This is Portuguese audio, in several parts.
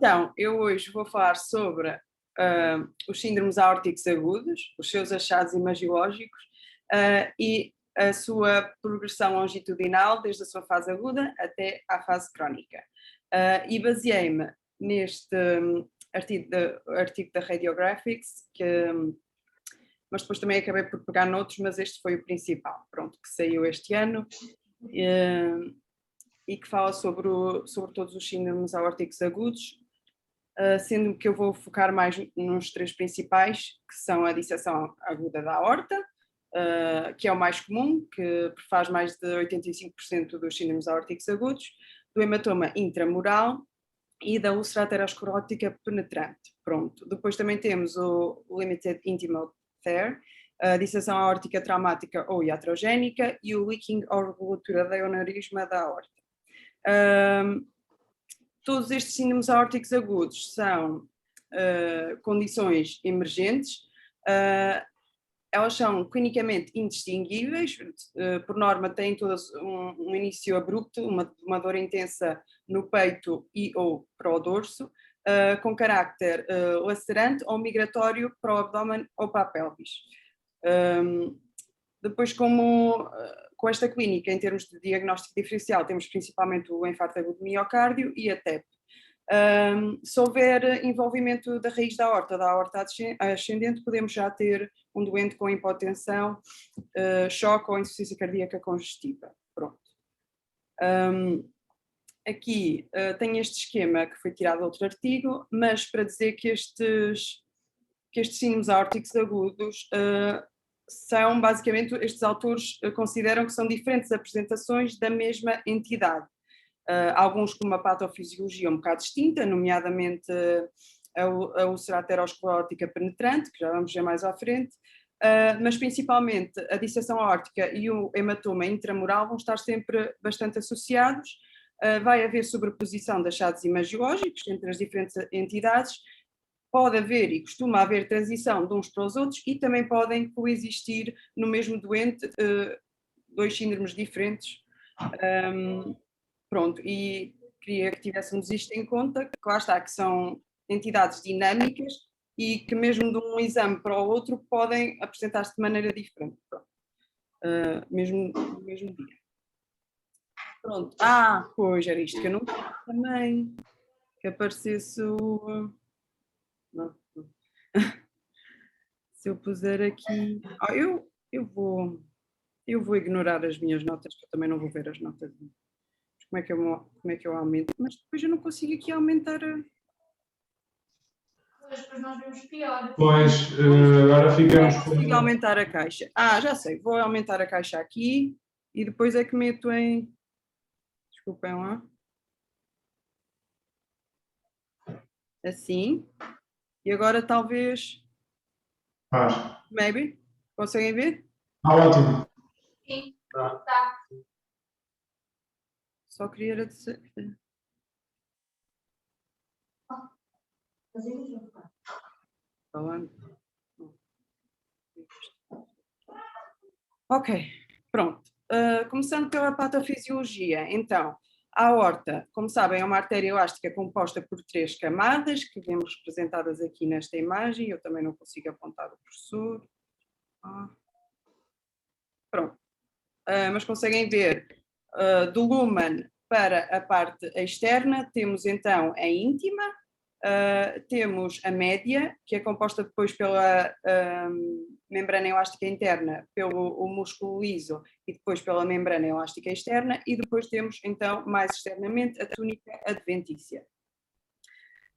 Então, eu hoje vou falar sobre os síndromes aórticos agudos, os seus achados imagiológicos e a sua progressão longitudinal desde a sua fase aguda até à fase crónica. E baseei-me neste artigo da Radiographics, mas depois também acabei por pegar noutros, mas este foi o principal, pronto, que saiu este ano e que fala sobre todos os síndromes aórticos agudos, sendo que eu vou focar mais nos três principais, que são a disseção aguda da aorta, que é o mais comum, que faz mais de 85% dos síndromes aórticos agudos, do hematoma intramural e da úlcera aterosclerótica penetrante. Pronto. Depois também temos o limited intimal tear, a disseção aórtica traumática ou iatrogénica e o leaking ou ruptura do aneurisma da aorta. Todos estes síndromes aórticos agudos são condições emergentes, elas são clinicamente indistinguíveis, por norma têm todas um início abrupto, uma dor intensa no peito e ou para o dorso, com carácter lacerante ou migratório para o abdômen ou para a pelvis. Depois, com esta clínica, em termos de diagnóstico diferencial, temos principalmente o infarto agudo do miocárdio e a TEP. Se houver envolvimento da raiz da aorta ascendente, podemos já ter um doente com hipotensão, choque ou insuficiência cardíaca congestiva. Pronto. Aqui tem este esquema que foi tirado de outro artigo, mas para dizer que estes síndromes aórticos agudos são basicamente, estes autores consideram que são diferentes apresentações da mesma entidade. Alguns com uma patofisiologia um bocado distinta, nomeadamente a úlcera aterosclerótica penetrante, que já vamos ver mais à frente, mas principalmente a disseção aórtica e o hematoma intramural vão estar sempre bastante associados. Vai haver sobreposição de achados imagiológicos entre as diferentes entidades, pode haver e costuma haver transição de uns para os outros e também podem coexistir no mesmo doente dois síndromes diferentes. Pronto, e queria que tivéssemos isto em conta, que lá está, que são entidades dinâmicas e que mesmo de um exame para o outro podem apresentar-se de maneira diferente, mesmo no mesmo dia. Pronto, pois era isto que eu não queria também, que aparecesse o... Não. Se eu puser aqui... eu vou ignorar as minhas notas, que eu também não vou ver as notas. Como é que eu aumento? Mas depois eu não consigo aqui aumentar a... Depois nós vemos pior. Pois, agora ficamos... Não consigo aumentar a caixa. Já sei, vou aumentar a caixa aqui e depois é que meto em... Desculpem lá. Assim. E agora talvez... Maybe? Conseguem ver? Ótimo. Sim, tá. Só queria dizer... Ok, pronto. Começando pela patofisiologia, então, a aorta, como sabem, é uma artéria elástica composta por 3 camadas, que vemos representadas aqui nesta imagem. Eu também não consigo apontar o cursor. Pronto. Mas conseguem ver, do lumen para a parte externa, temos então a íntima, temos a média, que é composta depois pela membrana elástica interna, pelo músculo liso e depois pela membrana elástica externa, e depois temos então mais externamente a túnica adventícia.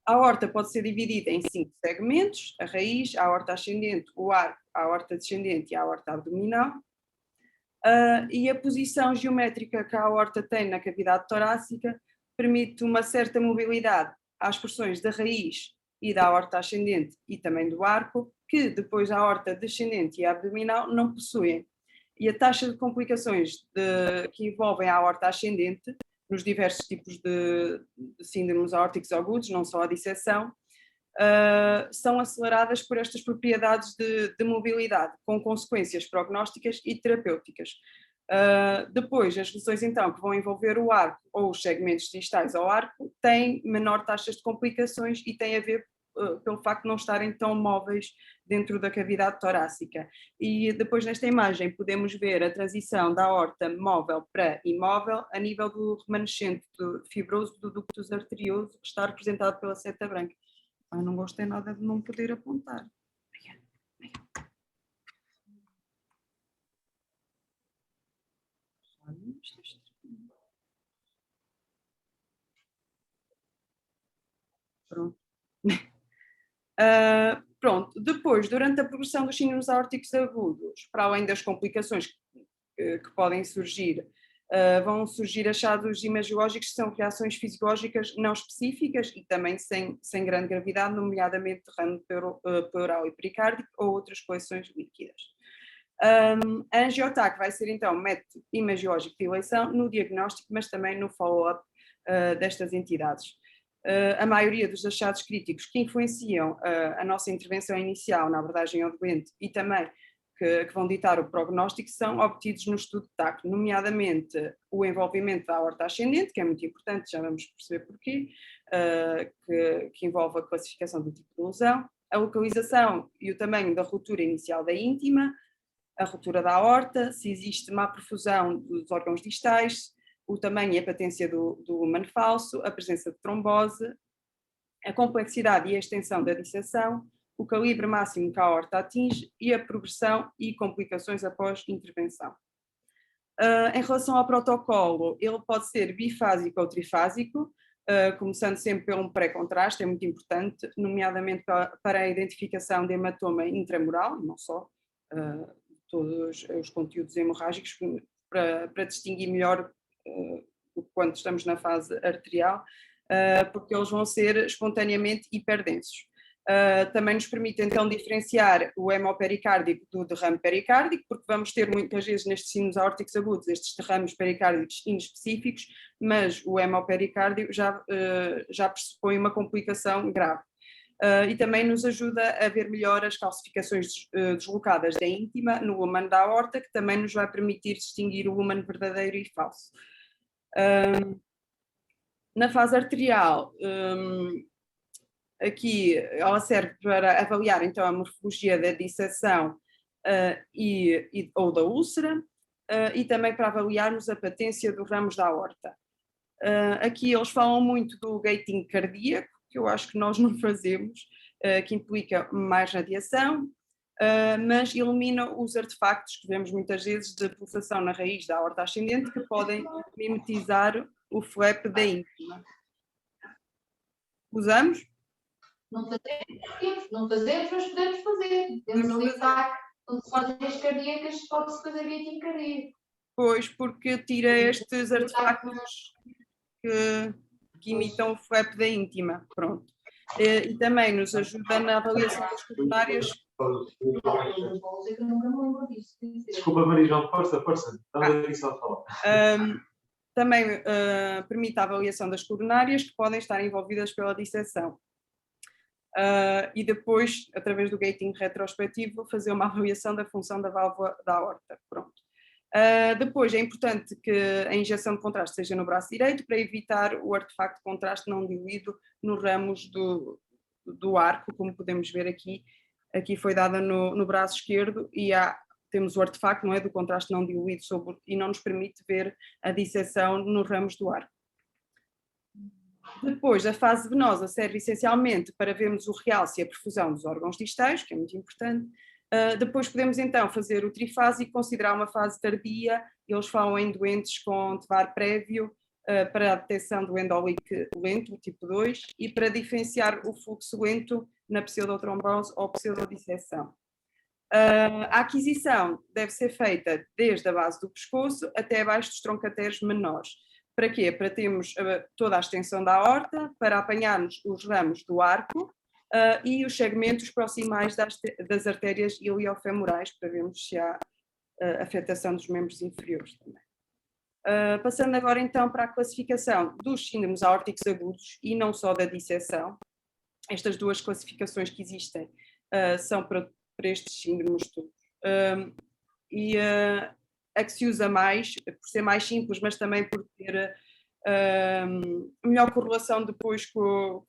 A aorta pode ser dividida em 5 segmentos: a raiz, a aorta ascendente, o arco, a aorta descendente e a aorta abdominal. E a posição geométrica que a aorta tem na cavidade torácica permite uma certa mobilidade às porções da raiz e da aorta ascendente e também do arco, que depois a aorta descendente e a abdominal não possuem. E a taxa de complicações que envolvem a aorta ascendente, nos diversos tipos de síndromes aórticos agudos, não só a disseção, são aceleradas por estas propriedades de mobilidade, com consequências prognósticas e terapêuticas. Depois, as lesões então que vão envolver o arco ou os segmentos distais ao arco têm menor taxas de complicações e têm a ver pelo facto de não estarem tão móveis dentro da cavidade torácica. E depois nesta imagem podemos ver a transição da aorta móvel para imóvel a nível do remanescente fibroso do ductus arterioso que está representado pela seta branca. Não gostei nada de não poder apontar. Pronto. Pronto, depois, durante a progressão dos síndromes aórticos agudos, para além das complicações que podem surgir, vão surgir achados imagiológicos que são reações fisiológicas não específicas e também sem grande gravidade, nomeadamente derrame pleural e pericárdico ou outras coleções líquidas. A angiotac vai ser então um método imagiológico de eleição no diagnóstico, mas também no follow-up destas entidades. A maioria dos achados críticos que influenciam a nossa intervenção inicial na abordagem ao doente e também que vão ditar o prognóstico são obtidos no estudo de TAC, nomeadamente o envolvimento da aorta ascendente, que é muito importante, já vamos perceber porquê, que envolve a classificação do tipo de lesão, a localização e o tamanho da ruptura inicial da íntima, a ruptura da aorta, se existe má perfusão dos órgãos distais, o tamanho e a patência do lumen falso, a presença de trombose, a complexidade e a extensão da disseção, o calibre máximo que a aorta atinge e a progressão e complicações após intervenção. Em relação ao protocolo, ele pode ser bifásico ou trifásico, começando sempre por um pré-contraste, é muito importante, nomeadamente para a identificação de hematoma intramural, não só, todos os conteúdos hemorrágicos, para distinguir melhor quando estamos na fase arterial, porque eles vão ser espontaneamente hiperdensos. Também nos permite então diferenciar o hemopericárdico do derrame pericárdico, porque vamos ter muitas vezes nestes síndromes aórticos agudos estes derrames pericárdicos inespecíficos, mas o hemopericárdio já pressupõe uma complicação grave. E também nos ajuda a ver melhor as calcificações deslocadas da íntima no lumen da aorta, que também nos vai permitir distinguir o lumen verdadeiro e falso. Na fase arterial, aqui ela serve para avaliar então a morfologia da disseção ou da úlcera e também para avaliarmos a patência dos ramos da aorta. Aqui eles falam muito do gating cardíaco, que eu acho que nós não fazemos, que implica mais radiação, mas elimina os artefactos que vemos muitas vezes de pulsação na raiz da aorta ascendente que podem mimetizar o flap da íntima. Usamos? Não fazemos, mas podemos fazer. Temos ali lesões cardíacas, pode-se fazer gating cardíaco. Pois, porque tira estes artefactos que imitam o flap da íntima, pronto. E também nos ajuda na avaliação das coronárias. Desculpa, Marijão, força. Estamos aqui só a falar. Também permite a avaliação das coronárias que podem estar envolvidas pela disseção. E depois, através do gating retrospectivo, fazer uma avaliação da função da válvula da aorta. Pronto. Depois é importante que a injeção de contraste seja no braço direito para evitar o artefacto de contraste não diluído nos ramos do arco, como podemos ver aqui. Aqui foi dada no braço esquerdo e temos o artefacto, não é, do contraste não diluído e não nos permite ver a disseção nos ramos do arco. Depois, a fase venosa serve essencialmente para vermos o realce e a perfusão dos órgãos distais, que é muito importante. Depois podemos então fazer o trifásico e considerar uma fase tardia. Eles falam em doentes com TVAR prévio para a detecção do endolique lento, tipo 2, e para diferenciar o fluxo lento na pseudotrombose ou pseudodisseção. A aquisição deve ser feita desde a base do pescoço até abaixo dos troncateres menores. Para quê? Para termos toda a extensão da aorta, para apanharmos os ramos do arco e os segmentos proximais das artérias iliofemorais, para vermos se há afetação dos membros inferiores também. Passando agora então para a classificação dos síndromes aórticos agudos e não só da disseção. Estas duas classificações que existem são para estes síndromes todos. a que se usa mais, por ser mais simples, mas também por ter melhor correlação depois com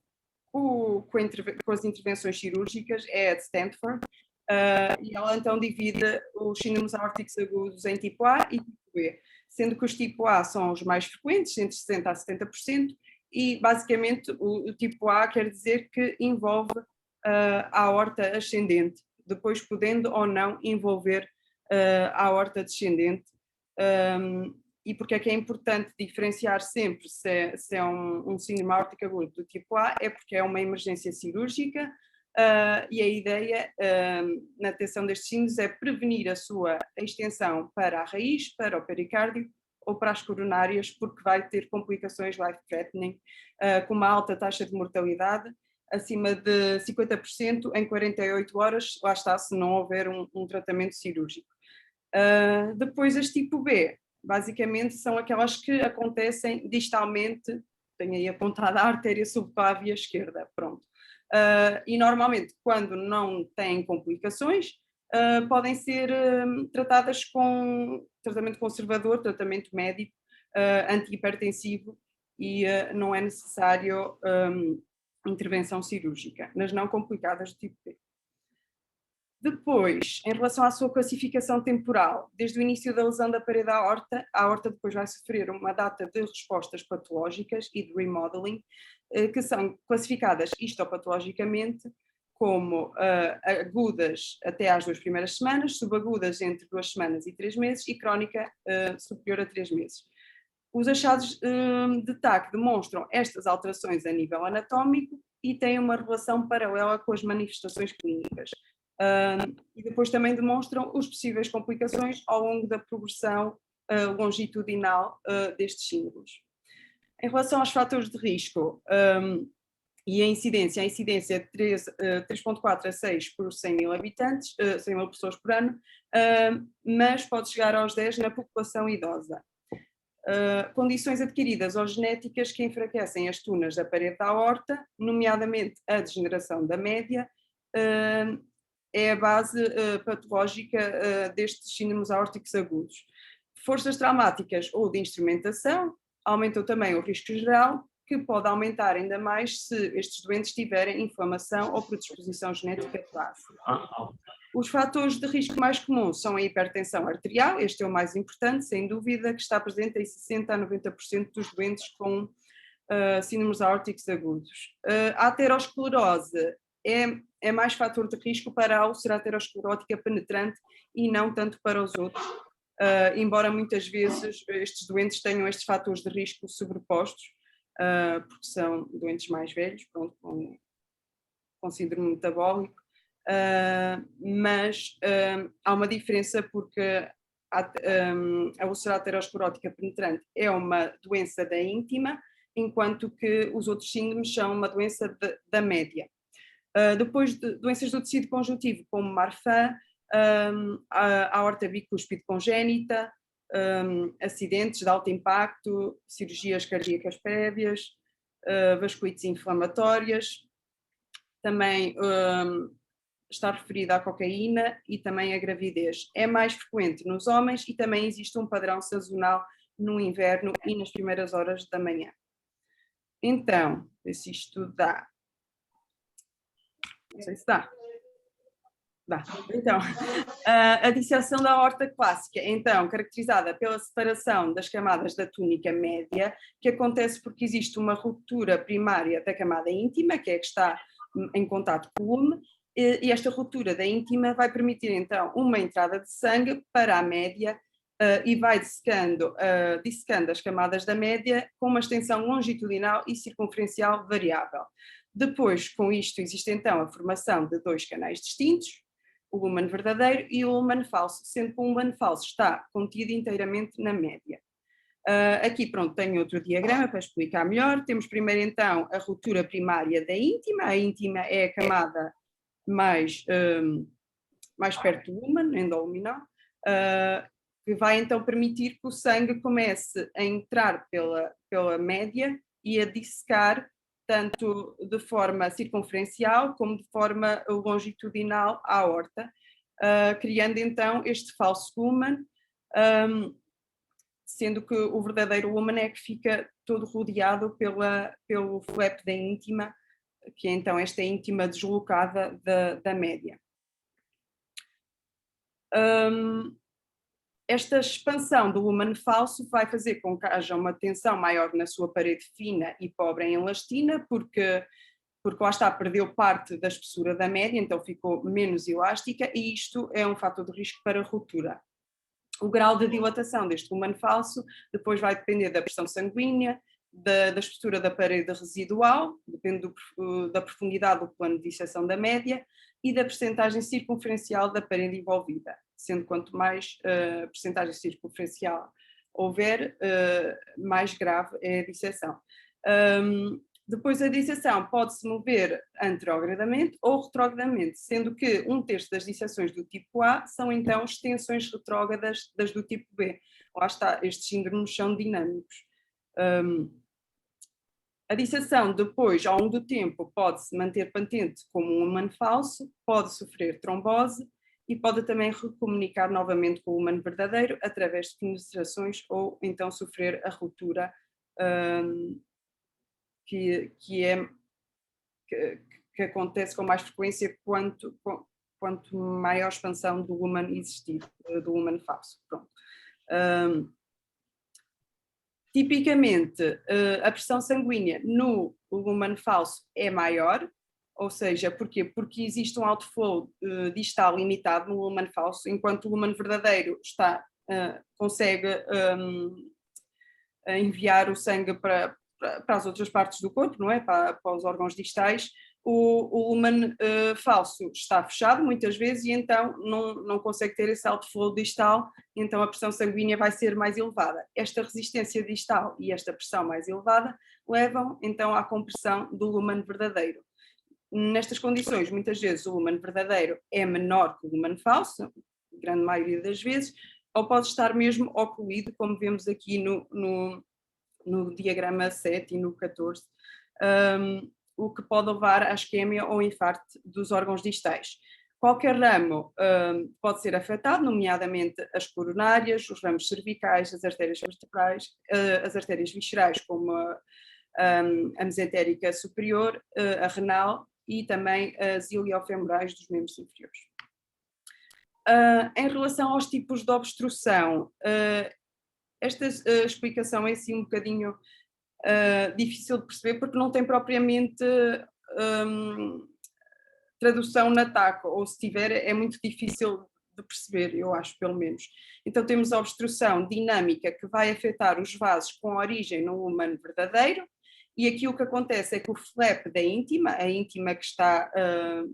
as intervenções cirúrgicas, é a de Stanford, e ela então divide os síndromes aórticos agudos em tipo A e tipo B, sendo que os tipo A são os mais frequentes, entre 60% a 70%, e basicamente o tipo A quer dizer que envolve a aorta ascendente, depois podendo ou não envolver a aorta descendente. E porque é que é importante diferenciar sempre se é um síndrome aórtico agudo do tipo A, é porque é uma emergência cirúrgica, e a ideia na detecção destes síndromes é prevenir a sua extensão para a raiz, para o pericárdio ou para as coronárias, porque vai ter complicações life-threatening, com uma alta taxa de mortalidade, acima de 50% em 48 horas, lá está, se não houver um tratamento cirúrgico. Depois as tipo B, basicamente são aquelas que acontecem distalmente, tenho aí apontada a artéria subclávia esquerda, pronto. E normalmente quando não têm complicações, podem ser tratadas com tratamento conservador, tratamento médico, antihipertensivo, e não é necessário intervenção cirúrgica, nas não complicadas do tipo B. Depois, em relação à sua classificação temporal, desde o início da lesão da parede da aorta depois vai sofrer uma data de respostas patológicas e de remodeling, que são classificadas histopatologicamente como agudas até às 2 primeiras semanas, subagudas entre 2 semanas e 3 meses e crónica superior a 3 meses. Os achados de TAC demonstram estas alterações a nível anatómico e têm uma relação paralela com as manifestações clínicas. E depois também demonstram as possíveis complicações ao longo da progressão longitudinal destes síndromes. Em relação aos fatores de risco e a incidência é de 3,4 a 6 por 100 mil habitantes, 100 mil pessoas por ano, mas pode chegar aos 10 na população idosa. Condições adquiridas ou genéticas que enfraquecem as tunas da parede da aorta, nomeadamente a degeneração da média, é a base patológica destes síndromes aórticos agudos. Forças traumáticas ou de instrumentação aumentam também o risco geral, que pode aumentar ainda mais se estes doentes tiverem inflamação ou predisposição genética de base. Os fatores de risco mais comuns são a hipertensão arterial, este é o mais importante, sem dúvida, que está presente em 60% a 90% dos doentes com síndromes aórticos agudos. A aterosclerose é mais fator de risco para a úlcera aterosclerótica penetrante e não tanto para os outros, embora muitas vezes estes doentes tenham estes fatores de risco sobrepostos, porque são doentes mais velhos, pronto, com síndrome metabólico, mas há uma diferença porque a úlcera aterosclerótica penetrante é uma doença da íntima, enquanto que os outros síndromes são uma doença da média. Depois de doenças do tecido conjuntivo, como Marfan, a aorta bicúspide congénita, acidentes de alto impacto, cirurgias cardíacas prévias, vasculites inflamatórias, também está referida à cocaína e também à gravidez. É mais frequente nos homens e também existe um padrão sazonal no inverno e nas primeiras horas da manhã. Então, se isto dá. Não sei se dá. Dá. Então, a disseção da aorta clássica, então, caracterizada pela separação das camadas da túnica média, que acontece porque existe uma ruptura primária da camada íntima, que é a que está em contato com o lume, e esta ruptura da íntima vai permitir, então, uma entrada de sangue para a média e vai dissecando as camadas da média com uma extensão longitudinal e circunferencial variável. Depois, com isto, existe então a formação de 2 canais distintos, o lumen verdadeiro e o lumen falso, sendo que o lumen falso está contido inteiramente na média. Aqui, pronto, tenho outro diagrama para explicar melhor. Temos primeiro, então, a ruptura primária da íntima. A íntima é a camada mais perto do lumen, endoluminal, que vai, então, permitir que o sangue comece a entrar pela média e a dissecar tanto de forma circunferencial como de forma longitudinal à aorta, criando então este falso lumen, sendo que o verdadeiro lumen é que fica todo rodeado pelo flap da íntima, que é então esta íntima deslocada da média. Esta expansão do lumen falso vai fazer com que haja uma tensão maior na sua parede fina e pobre em elastina, porque lá está, perdeu parte da espessura da média, então ficou menos elástica, e isto é um fator de risco para ruptura. O grau de dilatação deste lumen falso depois vai depender da pressão sanguínea, da espessura da parede residual, depende da profundidade do plano de disseção da média, e da percentagem circunferencial da parede envolvida, sendo quanto mais percentagem circunferencial houver, mais grave é a disseção. Depois a disseção pode-se mover anterogradamente ou retrogradamente, sendo que 1/3 das disseções do tipo A são então extensões retrógradas das do tipo B. Lá está, estes síndromes são dinâmicos. A disseção depois, ao longo do tempo, pode-se manter patente como um lumen falso, pode sofrer trombose e pode também recomunicar novamente com o lumen verdadeiro através de penetrações ou então sofrer a ruptura que acontece com mais frequência quanto maior a expansão do lumen existir, do lumen falso. Pronto. Tipicamente, a pressão sanguínea no lumen falso é maior, ou seja, porquê? Porque existe um outflow distal limitado no lumen falso, enquanto o lumen verdadeiro consegue enviar o sangue para as outras partes do corpo, não é? Para os órgãos distais. O lumen falso está fechado muitas vezes e então não consegue ter esse outflow distal, e então a pressão sanguínea vai ser mais elevada. Esta resistência distal e esta pressão mais elevada levam então à compressão do lumen verdadeiro. Nestas condições, muitas vezes o lumen verdadeiro é menor que o lumen falso, grande maioria das vezes, ou pode estar mesmo ocluído, como vemos aqui no diagrama 7 e no 14, o que pode levar à isquémia ou infarto dos órgãos distais. Qualquer ramo pode ser afetado, nomeadamente as coronárias, os ramos cervicais, as artérias vertebrais, as artérias viscerais, como a mesentérica superior, a renal e também as iliofemorais dos membros inferiores. Em relação aos tipos de obstrução, esta explicação é assim um bocadinho difícil de perceber porque não tem propriamente tradução na TAC, ou se tiver é muito difícil de perceber, eu acho, pelo menos. Então temos a obstrução dinâmica que vai afetar os vasos com origem no lumen verdadeiro, e aqui o que acontece é que o flap da íntima, a íntima que está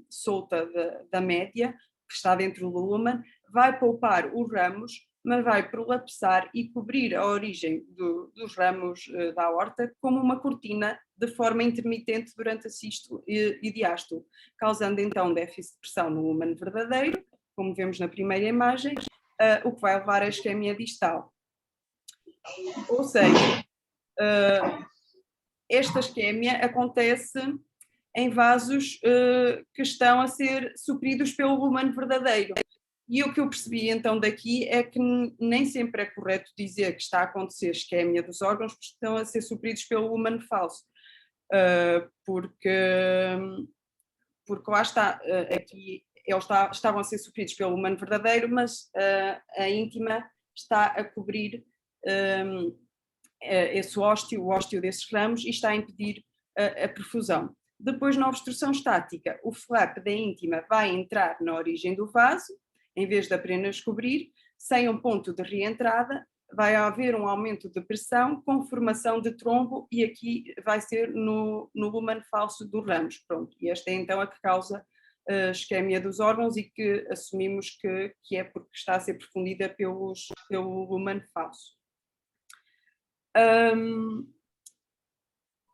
solta da média, que está dentro do lumen, vai poupar os ramos, mas vai prolapsar e cobrir a origem dos ramos da aorta como uma cortina de forma intermitente durante a sístole e diástole, causando então déficit de pressão no lumen verdadeiro, como vemos na primeira imagem, o que vai levar à isquémia distal. Ou seja, esta isquémia acontece em vasos que estão a ser supridos pelo lumen verdadeiro. E o que eu percebi então daqui é que nem sempre é correto dizer que está a acontecer isquémia dos órgãos porque estão a ser supridos pelo lumen falso. Porque lá está, aqui eles estavam a ser supridos pelo lumen verdadeiro, mas a íntima está a cobrir esse ósteo, o ósteo desses ramos, e está a impedir a perfusão. Depois, na obstrução estática, o flap da íntima vai entrar na origem do vaso, em vez de apenas cobrir, sem um ponto de reentrada, vai haver um aumento de pressão com formação de trombo, e aqui vai ser no lumen falso dos ramos. Pronto, e esta é então a que causa a isquémia dos órgãos e que assumimos que é porque está a ser perfundida pelo lumen falso.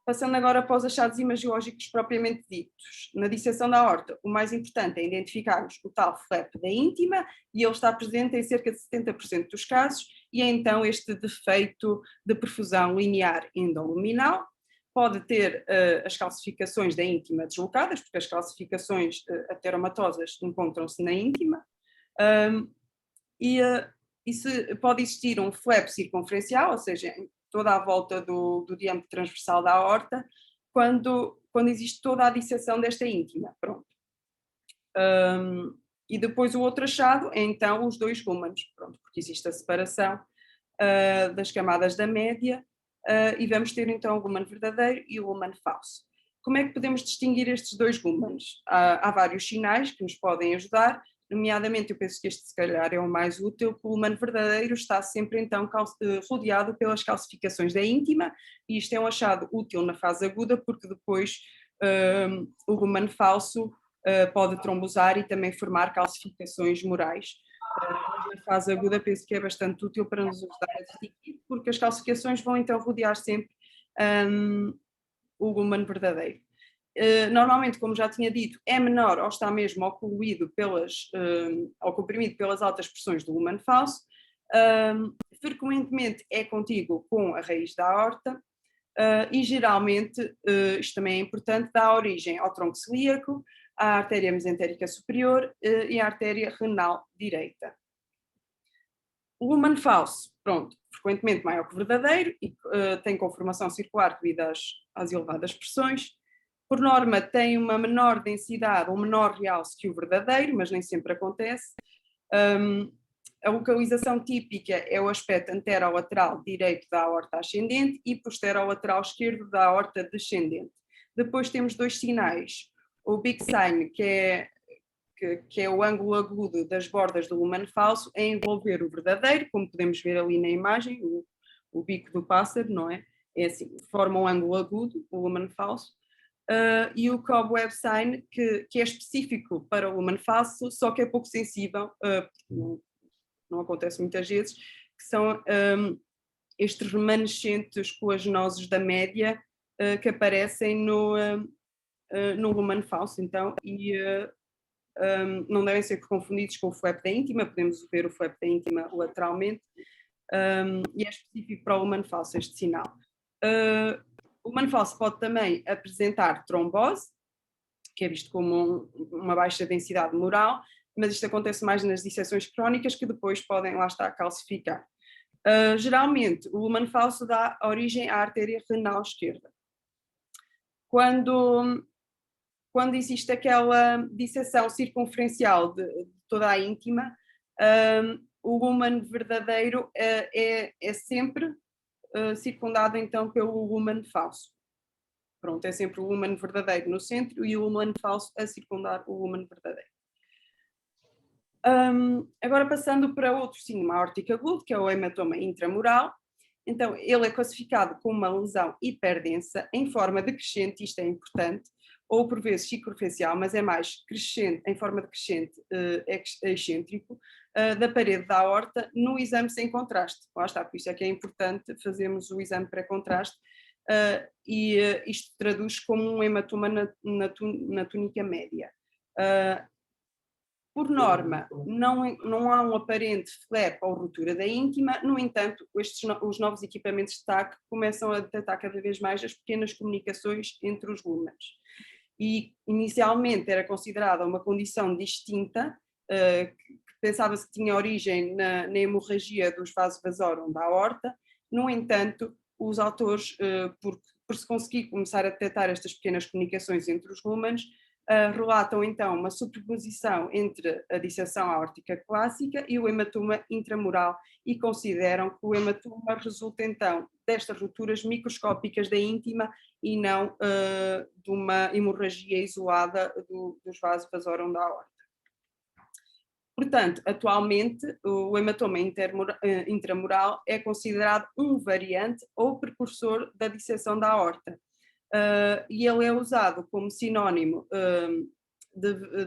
Passando agora para os achados imagiológicos propriamente ditos. Na disseção da aorta, o mais importante é identificarmos o tal flap da íntima, e ele está presente em cerca de 70% dos casos, e é então este defeito de perfusão linear endoluminal. Pode ter as calcificações da íntima deslocadas, porque as calcificações ateromatosas encontram-se na íntima, e pode existir um flap circunferencial, ou seja, toda a volta do diâmetro transversal da aorta, quando existe toda a disseção desta íntima, pronto. E depois o outro achado é então os dois lúmenes, pronto, porque existe a separação das camadas da média, e vamos ter então o lúmen verdadeiro e o lúmen falso. Como é que podemos distinguir estes dois lúmenes? Há vários sinais que nos podem ajudar, nomeadamente eu penso que este se calhar é o mais útil, que o lúmen verdadeiro está sempre então rodeado pelas calcificações da íntima, e isto é um achado útil na fase aguda, porque depois o lúmen falso pode trombosar e também formar calcificações murais. Na fase aguda penso que é bastante útil para nos ajudar a distinguir, porque as calcificações vão então rodear sempre o lúmen verdadeiro. Normalmente, como já tinha dito, é menor ou está mesmo ocluído ou comprimido pelas altas pressões do lúmen falso. Frequentemente é contíguo com a raiz da aorta e geralmente, isto também é importante, dá origem ao tronco celíaco, à artéria mesentérica superior e à artéria renal direita. O lúmen falso, pronto, frequentemente maior que o verdadeiro e tem conformação circular devido às elevadas pressões. Por norma tem uma menor densidade ou menor realce que o verdadeiro, mas nem sempre acontece. A localização típica é o aspecto anterolateral direito da aorta ascendente e posterolateral esquerdo da aorta descendente. Depois temos dois sinais. O big sign, que é o ângulo agudo das bordas do lúmen falso, é envolver o verdadeiro, como podemos ver ali na imagem, o bico do pássaro, não é? É assim, forma um ângulo agudo, o lúmen falso. E o cobweb sign, que é específico para o lúmen falso, só que é pouco sensível, não acontece muitas vezes, que são estes remanescentes coaginosos da média que aparecem no lúmen falso, então, e não devem ser confundidos com o flap da íntima, podemos ver o flap da íntima lateralmente, e é específico para o lúmen falso este sinal. O lúmen falso pode também apresentar trombose, que é visto como uma baixa densidade mural, mas isto acontece mais nas disseções crónicas que depois podem, lá estar, calcificar. Geralmente, o lúmen falso dá origem à artéria renal esquerda. Quando existe aquela disseção circunferencial de toda a íntima, o lúmen verdadeiro é sempre circundado então pelo lúmen falso. Pronto, é sempre o lúmen verdadeiro no centro e o lúmen falso a circundar o lúmen verdadeiro. Agora passando para outro signo aórtico agudo, que é o hematoma intramural. Então, ele é classificado como uma lesão hiperdensa em forma decrescente, isto é importante, ou por vezes circunferencial, mas é mais crescente, em forma decrescente, excêntrico, da parede da aorta no exame sem contraste. Lá está, por isso é que é importante fazermos o exame pré-contraste, e isto traduz como um hematoma na túnica média. Por norma, não há um aparente flap ou ruptura da íntima, no entanto, os novos equipamentos de TAC começam a detectar cada vez mais as pequenas comunicações entre os lúmenes. E inicialmente era considerada uma condição distinta, que pensava-se que tinha origem na hemorragia dos vasos vasorum da aorta. No entanto, os autores, por se conseguir começar a detectar estas pequenas comunicações entre os lúmenes, relatam então uma superposição entre a disseção aórtica clássica e o hematoma intramural e consideram que o hematoma resulta então destas rupturas microscópicas da íntima e não de uma hemorragia isolada dos vasos vasorum da aorta. Portanto, atualmente o hematoma intramural é considerado um variante ou precursor da disseção da aorta. E ele é usado como sinónimo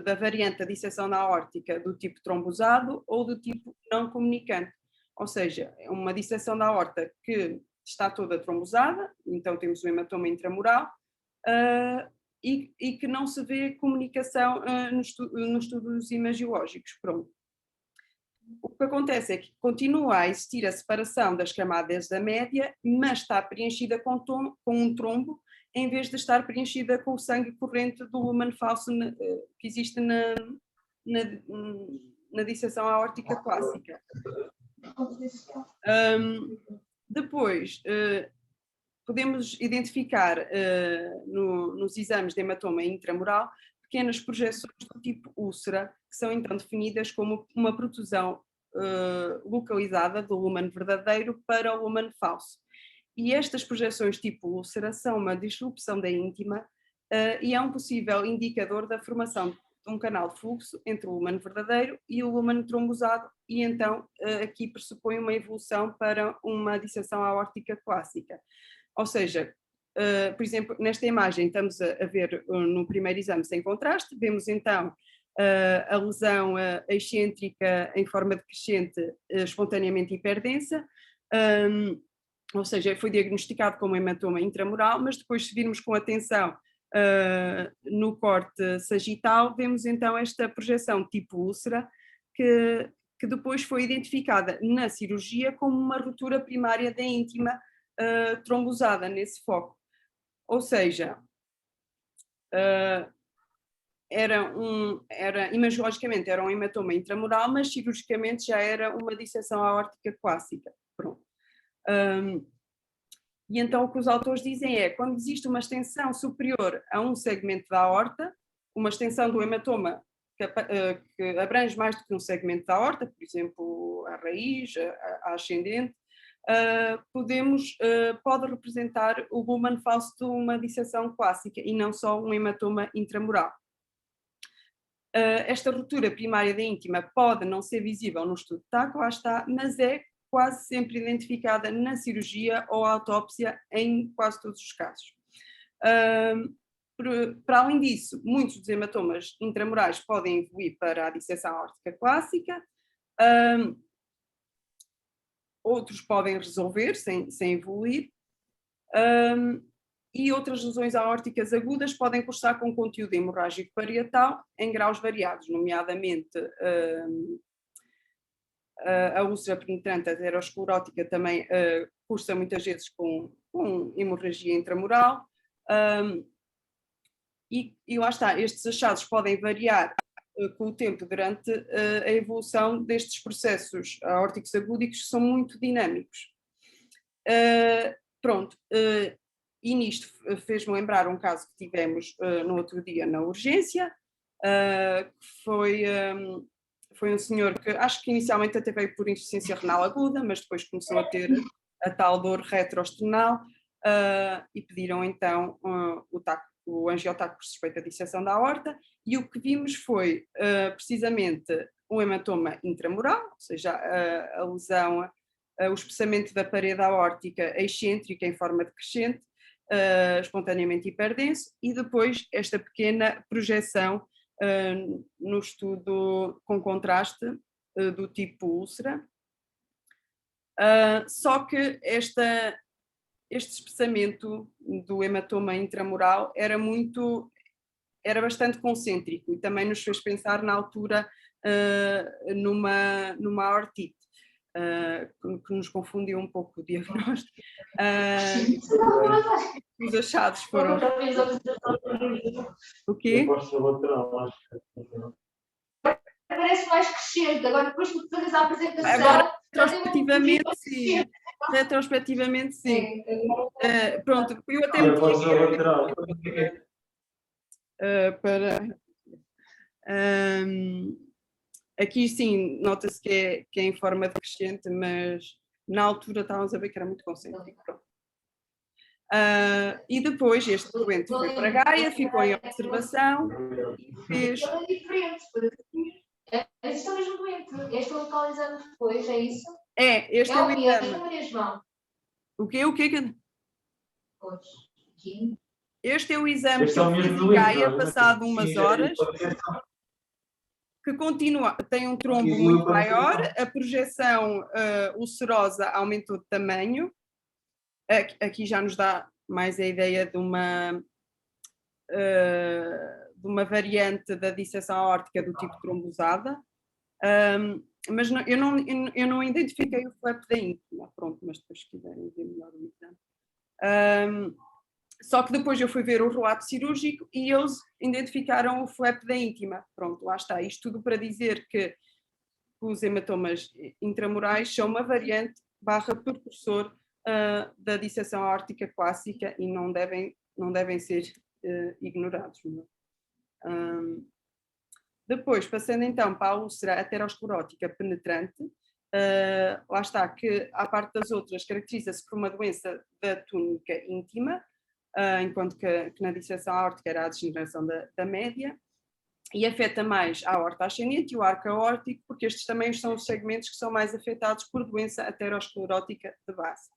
da variante da disseção da aórtica do tipo trombosado ou do tipo não comunicante, ou seja, é uma disseção da aorta que está toda trombosada, então temos o hematoma intramural, e que não se vê comunicação nos estudos imagiológicos. Pronto. O que acontece é que continua a existir a separação das camadas da média, mas está preenchida com um trombo, em vez de estar preenchida com o sangue corrente do lúmen falso que existe na disseção aórtica clássica. Depois, podemos identificar nos exames de hematoma intramural pequenas projeções do tipo úlcera, que são então definidas como uma protusão localizada do lúmen verdadeiro para o lúmen falso. E estas projeções tipo úlcera são uma disrupção da íntima e é um possível indicador da formação de um canal de fluxo entre o lúmen verdadeiro e o lúmen trombosado, e então aqui pressupõe uma evolução para uma disseção aórtica clássica. Ou seja, por exemplo, nesta imagem estamos a ver no primeiro exame sem contraste, vemos então a lesão excêntrica em forma decrescente espontaneamente hiperdensa, ou seja, foi diagnosticado como hematoma intramural, mas depois, se virmos com atenção no corte sagital, vemos então esta projeção tipo úlcera, que depois foi identificada na cirurgia como uma ruptura primária da íntima trombosada nesse foco. Ou seja, imagologicamente era um hematoma intramural, mas cirurgicamente já era uma disseção aórtica clássica. Pronto. E então o que os autores dizem é, quando existe uma extensão superior a um segmento da aorta, uma extensão do hematoma que abrange mais do que um segmento da aorta, por exemplo, a raiz, a ascendente, pode representar o lúmen falso de uma disseção clássica e não só um hematoma intramural. Esta ruptura primária da íntima pode não ser visível no estudo de TAC, lá está, mas é quase sempre identificada na cirurgia ou autópsia em quase todos os casos. Para além disso, muitos dos hematomas intramurais podem evoluir para a disseção aórtica clássica, outros podem resolver sem evoluir, e outras lesões aórticas agudas podem cursar com conteúdo hemorrágico parietal em graus variados, nomeadamente a úlcera penetrante aterosclerótica também cursa muitas vezes com hemorragia intramural, e lá está, estes achados podem variar com o tempo durante a evolução destes processos aórticos agúdicos, que são muito dinâmicos. E nisto fez-me lembrar um caso que tivemos no outro dia na urgência, que foi um senhor que acho que inicialmente até veio por insuficiência renal aguda, mas depois começou a ter a tal dor retroesternal e pediram então o angiotaco por suspeita de disseção da aorta, e o que vimos foi precisamente um hematoma intramural, ou seja, a lesão, o espessamento da parede aórtica excêntrica em forma decrescente, espontaneamente hiperdenso, e depois esta pequena projeção no estudo com contraste do tipo úlcera. Só que este espessamento do hematoma intramural era bastante concêntrico e também nos fez pensar na altura numa aortite, que nos confundiu um pouco o diagnóstico. Os achados foram... O quê? Parece mais crescente, agora depois de fazer a apresentação... Agora, retrospectivamente sim. Pronto, eu até me aqui sim, nota-se que é em forma decrescente, mas na altura estávamos a ver que era muito concêntrico. E depois este doente foi para Gaia, ficou em observação e fez... É diferente, este é o mesmo doente, este é localizado depois, é isso? Este é o exame. O quê? Pois, este é o exame que eu fiz em Gaia, passado umas horas, que continua, tem um trombo muito maior, a projeção ulcerosa aumentou de tamanho, aqui já nos dá mais a ideia de uma variante da disseção aórtica do tipo trombosada, mas eu não identifiquei o flap da íntima, pronto, mas depois se quiserem ver melhor o exame. Só que depois eu fui ver o relato cirúrgico e eles identificaram o flap da íntima. Pronto, lá está. Isto tudo para dizer que os hematomas intramurais são uma variante / precursor da disseção aórtica clássica e não devem ser ignorados. Depois, passando então para a úlcera aterosclerótica penetrante, lá está que, à parte das outras, caracteriza-se por uma doença da túnica íntima, enquanto que na disseção aórtica era a degeneração da média, e afeta mais a aorta ascendente e o arco aórtico, porque estes também são os segmentos que são mais afetados por doença aterosclerótica de base.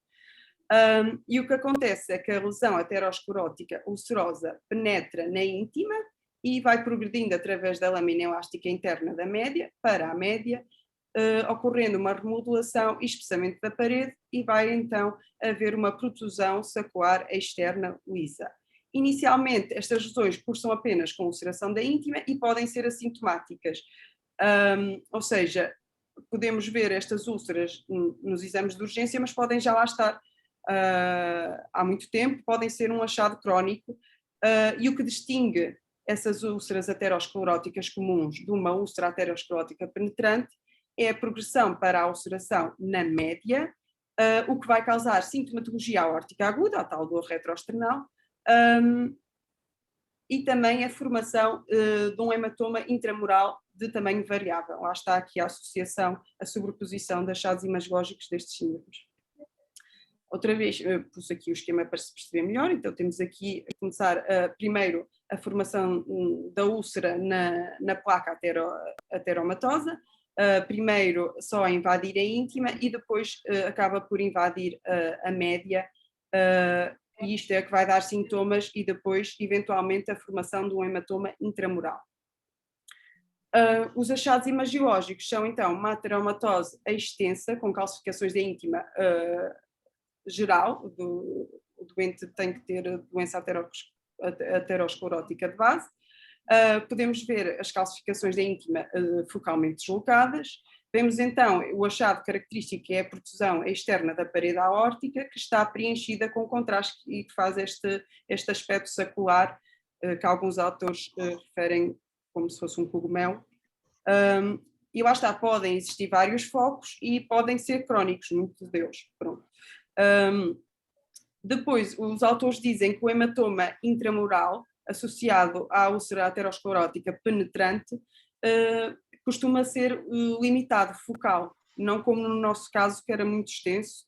E o que acontece é que a lesão aterosclerótica ulcerosa penetra na íntima e vai progredindo através da lâmina elástica interna da média para a média, ocorrendo uma remodulação e espessamento da parede e vai então haver uma protusão sacular externa lisa. Inicialmente, estas lesões cursam apenas com ulceração da íntima e podem ser assintomáticas, ou seja, podemos ver estas úlceras nos exames de urgência, mas podem já lá estar há muito tempo, podem ser um achado crónico, e o que distingue essas úlceras ateroscleróticas comuns de uma úlcera aterosclerótica penetrante é a progressão para a ulceração na média, o que vai causar sintomatologia aórtica aguda, a tal dor retroesternal, e também a formação de um hematoma intramural de tamanho variável. Lá está aqui a associação, a sobreposição de achados imagológicos destes síndromes. Outra vez, pus aqui o esquema para se perceber melhor, então temos aqui a começar primeiro a formação da úlcera na placa ateromatosa, primeiro só a invadir a íntima e depois acaba por invadir a média, e isto é que vai dar sintomas e depois, eventualmente, a formação de um hematoma intramural. Os achados imagiológicos são, então, uma ateromatose extensa, com calcificações da íntima geral, o doente tem que ter doença aterosclerótica de base. Podemos ver as calcificações da íntima focalmente deslocadas. Vemos então o achado característico, que é a protusão externa da parede aórtica, que está preenchida com contraste e que faz este aspecto sacular, que alguns autores referem como se fosse um cogumelo. E lá está, podem existir vários focos e podem ser crónicos, muitos deles. Pronto. Depois, os autores dizem que o hematoma intramural, associado à úlcera aterosclerótica penetrante, costuma ser limitado, focal, não como no nosso caso, que era muito extenso,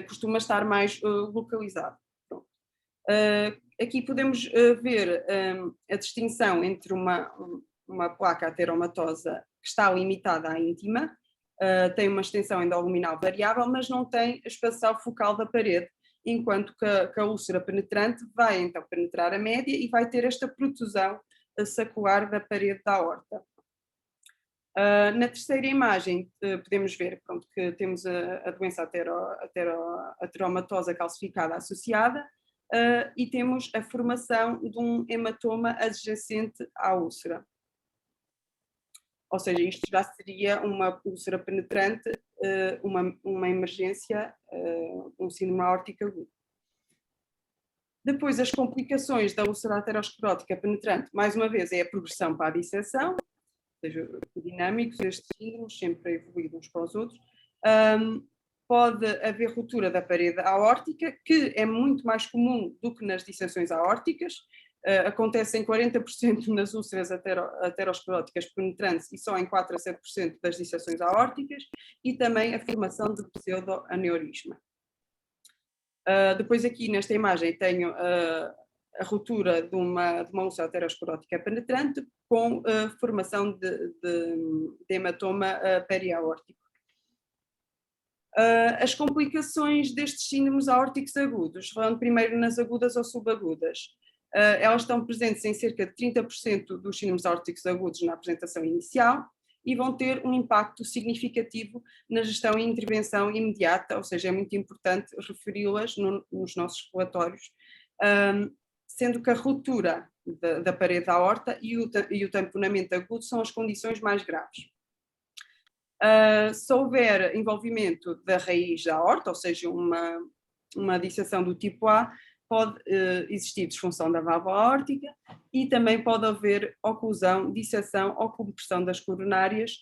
costuma estar mais localizado. Aqui podemos ver a distinção entre uma placa ateromatosa que está limitada à íntima, tem uma extensão endoluminal variável, mas não tem a expansão focal da parede, enquanto que a úlcera penetrante vai então penetrar a média e vai ter esta protusão sacular da parede da aorta. Na terceira imagem podemos ver, pronto, que temos a doença ateromatosa calcificada associada, e temos a formação de um hematoma adjacente à úlcera. Ou seja, isto já seria uma úlcera penetrante, uma emergência, um síndrome aórtico agudo. Depois, as complicações da úlcera aterosclerótica penetrante, mais uma vez, é a progressão para a disseção, ou seja, dinâmicos, estes síndromes, sempre a evoluir uns para os outros. Pode haver ruptura da parede aórtica, que é muito mais comum do que nas dissecções aórticas. Acontece em 40% nas úlceras ateroscleróticas penetrantes e só em 4 a 7% das dissecções aórticas, e também a formação de pseudoaneurisma. Depois aqui nesta imagem tenho a ruptura de uma úlcera aterosclerótica penetrante com formação de hematoma periaórtico. As complicações destes síndromes aórticos agudos, falando primeiro nas agudas ou subagudas, elas estão presentes em cerca de 30% dos síndromes aórticos agudos na apresentação inicial e vão ter um impacto significativo na gestão e intervenção imediata, ou seja, é muito importante referi-las nos nossos relatórios, sendo que a ruptura da parede da aorta e o tamponamento agudo são as condições mais graves. Se houver envolvimento da raiz da aorta, ou seja, uma disseção do tipo A, pode existir disfunção da válvula aórtica e também pode haver oclusão, disseção ou compressão das coronárias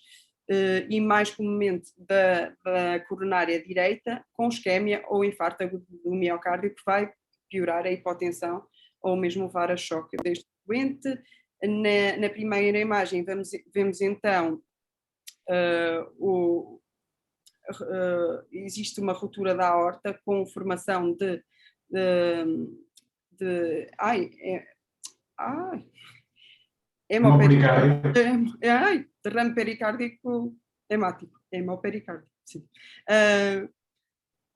e mais comumente da coronária direita com isquémia ou infarto agudo do miocárdio, que vai piorar a hipotensão ou mesmo levar a choque deste doente. Na primeira imagem vemos então existe uma ruptura da aorta com formação de derrame pericárdico hemático, hemopericárdico, sim.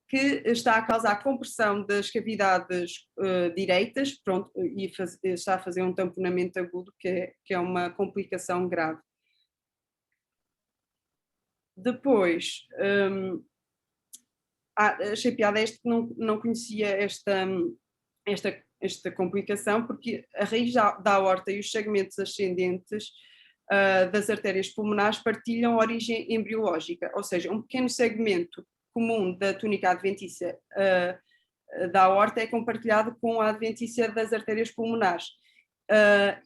Que está a causar compressão das cavidades direitas, pronto, e está a fazer um tamponamento agudo, que é uma complicação grave. Depois, achei piada que não conhecia esta complicação, porque a raiz da aorta e os segmentos ascendentes das artérias pulmonares partilham origem embriológica, ou seja, um pequeno segmento comum da túnica adventícia da aorta é compartilhado com a adventícia das artérias pulmonares.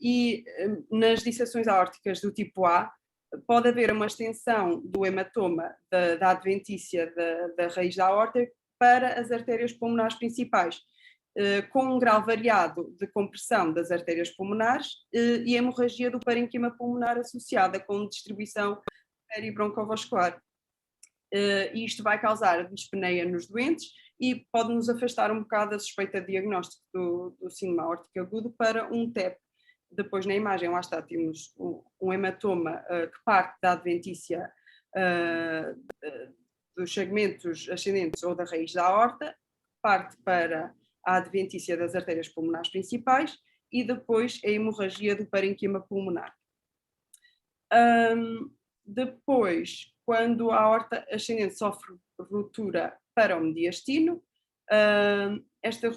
E nas disseções aórticas do tipo A, pode haver uma extensão do hematoma da adventícia da raiz da aorta para as artérias pulmonares principais, com um grau variado de compressão das artérias pulmonares e hemorragia do parênquima pulmonar associada com distribuição peribroncovascular. E isto vai causar dispneia nos doentes e pode nos afastar um bocado da suspeita de diagnóstico do síndrome aórtico agudo para um TEP. Depois na imagem, lá está, temos um hematoma que parte da adventícia dos segmentos ascendentes ou da raiz da aorta, parte para a adventícia das artérias pulmonares principais e depois a hemorragia do parênquima pulmonar. Depois, quando a aorta ascendente sofre ruptura para o mediastino, esta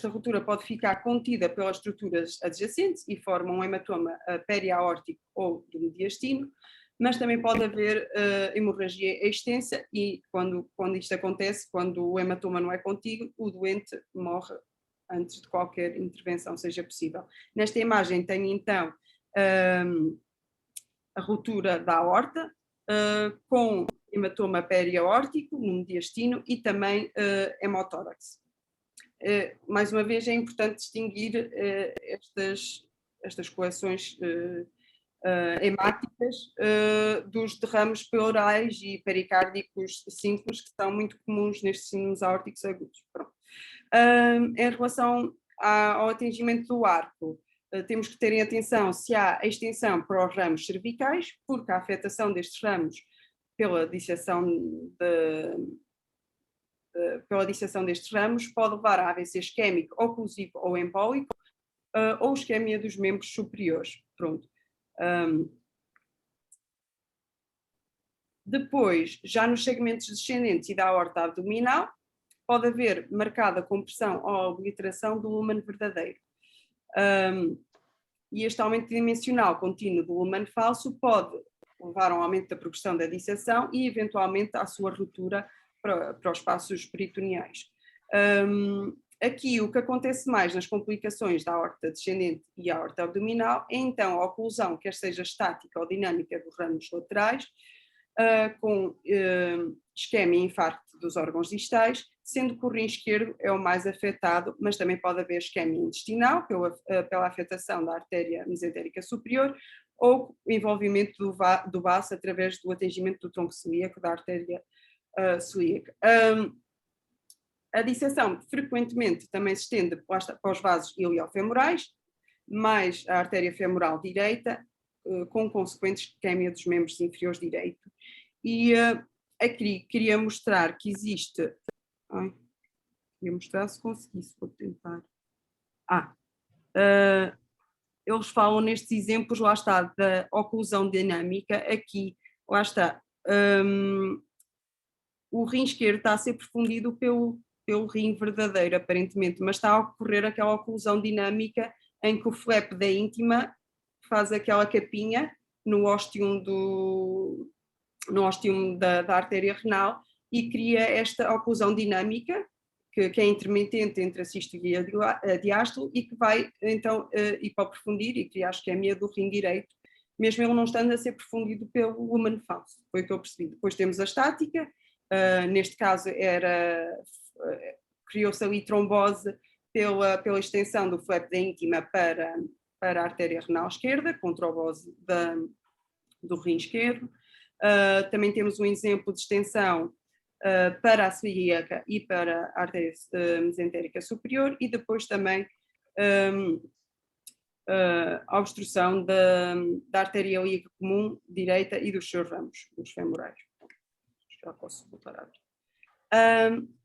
ruptura pode ficar contida pelas estruturas adjacentes e forma um hematoma periaórtico ou do mediastino, mas também pode haver hemorragia extensa e quando isto acontece, quando o hematoma não é contido, o doente morre antes de qualquer intervenção seja possível. Nesta imagem tem então a ruptura da aorta com hematoma periaórtico no mediastino e também hemotórax. Mais uma vez é importante distinguir estas coleções hemáticas dos derrames pleurais e pericárdicos simples que são muito comuns nestes síndromes aórticos agudos. Em relação ao atingimento do arco, temos que ter em atenção se há extensão para os ramos cervicais, porque a afetação destes ramos pela disseção destes ramos pode levar a AVC isquémico, oclusivo ou embólico, ou isquémia dos membros superiores. Pronto. Depois, já nos segmentos descendentes e da aorta abdominal, pode haver marcada compressão ou obliteração do lúmen verdadeiro. E este aumento dimensional contínuo do lúmen falso pode levar a um aumento da progressão da disseção e, eventualmente, à sua ruptura para os espaços peritoneais. Aqui, o que acontece mais nas complicações da aorta descendente e aorta abdominal é, então, a oclusão, quer seja estática ou dinâmica dos ramos laterais, com isquémia e infarto dos órgãos distais, sendo que o rim esquerdo é o mais afetado, mas também pode haver isquémia intestinal pela afetação da artéria mesentérica superior ou o envolvimento do baço através do atingimento do tronco celíaco da artéria celíaca. A disseção frequentemente também se estende para os vasos iliofemorais, mais a artéria femoral direita, com consequente isquémia dos membros inferiores direito. E aqui queria mostrar que existe... queria mostrar se conseguisse, vou tentar... eles falam nestes exemplos, lá está, da oclusão dinâmica, aqui, lá está, o rim esquerdo está a ser perfundido pelo rim verdadeiro, aparentemente, mas está a ocorrer aquela oclusão dinâmica em que o flap da íntima faz aquela capinha no óstium da artéria renal e cria esta oclusão dinâmica que é intermitente entre a sístole e a diástole e que vai então hipoperfundir, e que acho que é medo do rim direito, mesmo ele não estando a ser perfundido pelo lumen falso, foi o que eu percebi. Depois temos a estática, neste caso criou-se ali trombose pela extensão do flap da íntima para a artéria renal esquerda, com trombose do rim esquerdo. Também temos um exemplo de extensão para a celíaca e para a artéria mesentérica superior, e depois também a obstrução da artéria ilíaca comum direita e dos seus ramos, dos femorais. Já posso voltar a abrir.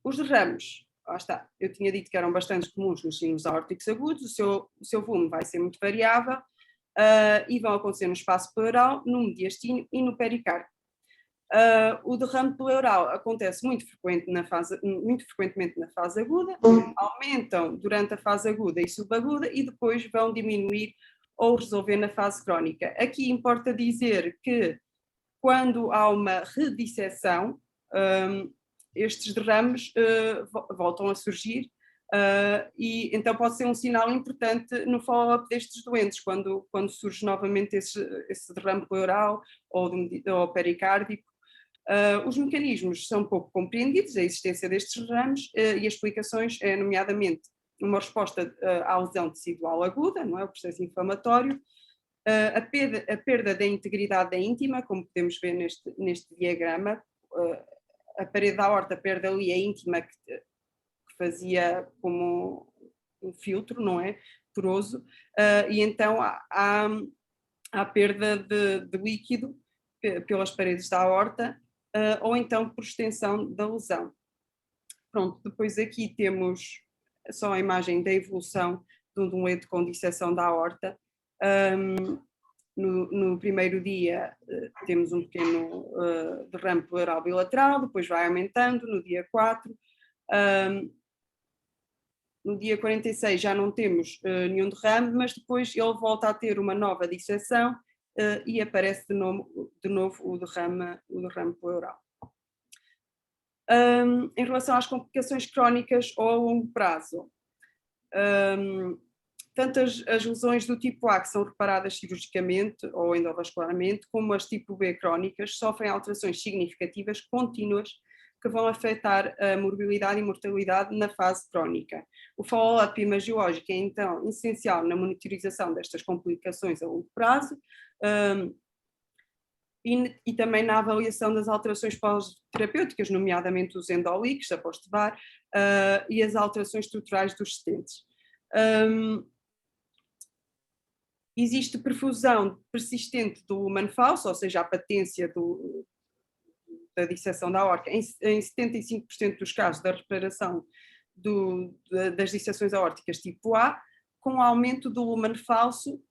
Os derrames, lá está, eu tinha dito que eram bastante comuns nos sinos aórticos agudos, o seu volume vai ser muito variável e vão acontecer no espaço pleural, no mediastino e no pericárdio. O derrame pleural acontece muito frequentemente na fase aguda, aumentam durante a fase aguda e subaguda e depois vão diminuir ou resolver na fase crónica. Aqui importa dizer que quando há uma redisseção, estes derrames voltam a surgir e então pode ser um sinal importante no follow-up destes doentes, quando surge novamente esse derrame pleural ou pericárdico. Os mecanismos são pouco compreendidos, a existência destes derrames e as explicações é, nomeadamente, uma resposta à lesão tecidual aguda, não é? O processo inflamatório, a perda da integridade da íntima, como podemos ver neste diagrama, a parede da aorta perde ali a íntima que fazia como um filtro, não é? Poroso, e então há perda de líquido pelas paredes da aorta, ou então por extensão da lesão. Pronto, depois aqui temos só a imagem da evolução de um doente com disseção da aorta. No primeiro dia temos um pequeno derrame pleural bilateral, depois vai aumentando no dia 4. No dia 46 já não temos nenhum derrame, mas depois ele volta a ter uma nova disseção e aparece de novo o derrame pleural. Em relação às complicações crónicas ou a longo prazo, tanto as lesões do tipo A, que são reparadas cirurgicamente ou endovascularmente, como as tipo B crónicas, sofrem alterações significativas contínuas que vão afetar a morbilidade e mortalidade na fase crónica. O follow-up imagiológico é então essencial na monitorização destas complicações a longo prazo e também na avaliação das alterações pós-terapêuticas, nomeadamente os endolíquicos após TEVAR e as alterações estruturais dos stents. Existe perfusão persistente do lumen falso, ou seja, a patência da disseção da aorta, em 75% dos casos da reparação das disseções aórticas tipo A, com aumento do lumen falso